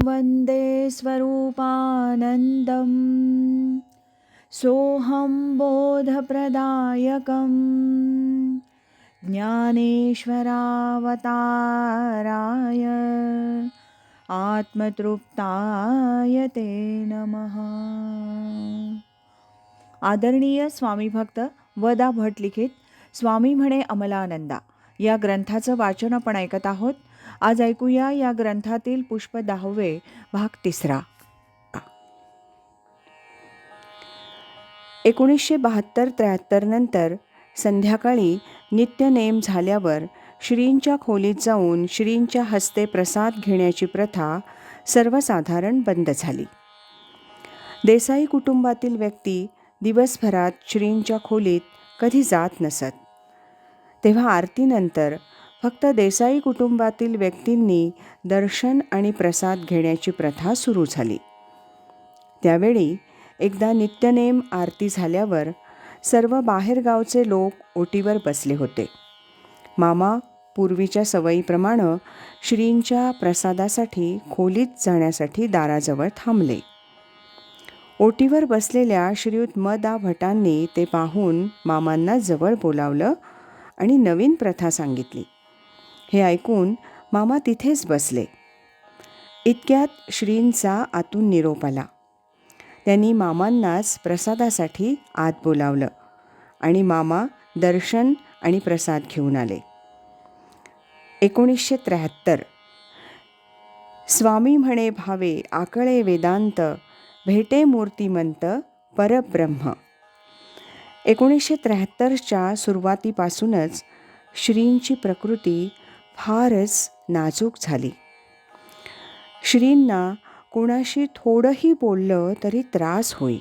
वन्दे स्वरूपानन्दं सोऽहं बोधप्रदायकं ज्ञानेश्वरावताराय आत्मतृप्ताय ते नमः. आदरणीय स्वामी भक्त वदा भट लिखित स्वामी म्हणे अमलानंदा या ग्रंथाचं वाचन आपण ऐकत आहोत. आज ऐकूया या ग्रंथातील पुष्प 10 भाग 3. 1972-73 नंतर संध्याकाळी नित्यनेम झाल्यावर श्रींच्या खोलीत जाऊन श्रींच्या हस्ते प्रसाद घेण्याची प्रथा सर्वसाधारण बंद झाली. देसाई कुटुंबातील व्यक्ती दिवसभरात श्रींच्या खोलीत कधी जात नसत. तेव्हा आरतीनंतर फक्त देसाई कुटुंबातील व्यक्तींनी दर्शन आणि प्रसाद घेण्याची प्रथा सुरू झाली. त्यावेळी एकदा नित्यनेम आरती झाल्यावर सर्व बाहेरगावचे लोक ओटीवर बसले होते. मामा पूर्वीच्या सवयीप्रमाणे श्रींच्या प्रसादासाठी खोलीत जाण्यासाठी दाराजवळ थांबले. ओटीवर बसलेल्या श्रीयुत म.दा. भटांनी ते पाहून मामांना जवळ बोलावलं आणि नवीन प्रथा सांगितली. हे ऐकून मामा तिथेच बसले. इतक्यात श्रींचा आतून निरोप आला. त्यांनी मामांनाच प्रसादासाठी आत बोलावलं आणि मामा दर्शन आणि प्रसाद घेऊन आले. 1973 स्वामी म्हणे भावे आकळे वेदांत भेटे मूर्तिमंत परब्रह्म. 1973च्या सुरुवातीपासूनच श्रींची प्रकृती फारच नाजूक झाली. श्रींना कोणाशी थोडंही बोललं तरी त्रास होई.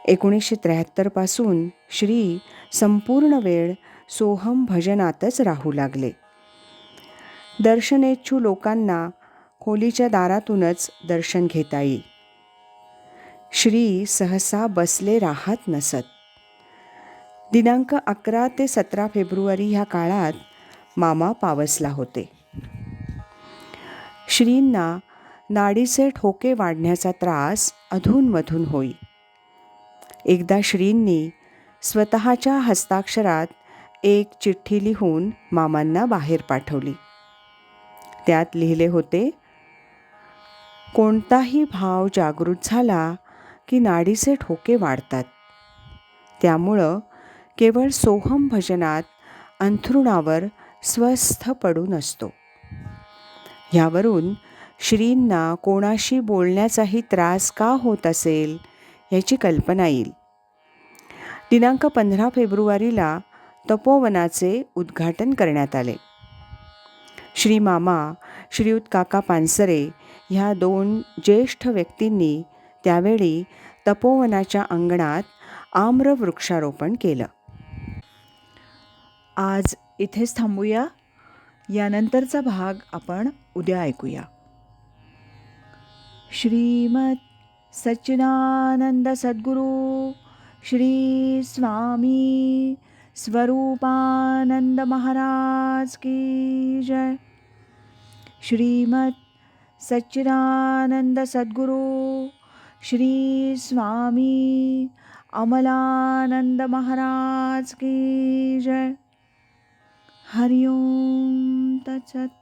1973 पासून श्री संपूर्ण वेळ सोहम भजनातच राहू लागले. दर्शनेच्छू लोकांना खोलीच्या दारातूनच दर्शन घेता येई. श्री सहसा बसले राहत नसत. दिनांक 11 ते 17 फेब्रुवारी ह्या काळात मामा पावसला होते. श्रींना नाडीचे ठोके वाढण्याचा त्रास अधूनमधून होई. एकदा श्रींनी स्वतःच्या हस्ताक्षरात एक चिठ्ठी लिहून मामांना बाहेर पाठवली. त्यात लिहिले होते, कोणताही भाव जागृत झाला की नाडीचे ठोके वाढतात. त्यामुळं केवळ सोहम भजनात अंथरुणावर स्वस्थ पडून असतो. ह्यावरून श्रींना कोणाशी बोलण्याचाही त्रास का होत असेल याची कल्पना येईल. दिनांक 15 फेब्रुवारीला तपोवनाचे उद्घाटन करण्यात आले. श्री मामा, श्रीयुत काका पानसरे ह्या 2 ज्येष्ठ व्यक्तींनी त्यावेळी तपोवनाच्या अंगणात आम्र वृक्षारोपण केलं. आज इथेच थांबूया. यानंतरचा भाग आपण उद्या ऐकूया. श्रीमत सच्चिदानंद सद्गुरु श्री स्वामी स्वरूपानंद महाराज की जय. श्रीमत सच्चिदानंद सद्गुरु श्री स्वामी अमलानंद महाराज की जय. हरि ओम तत्सत.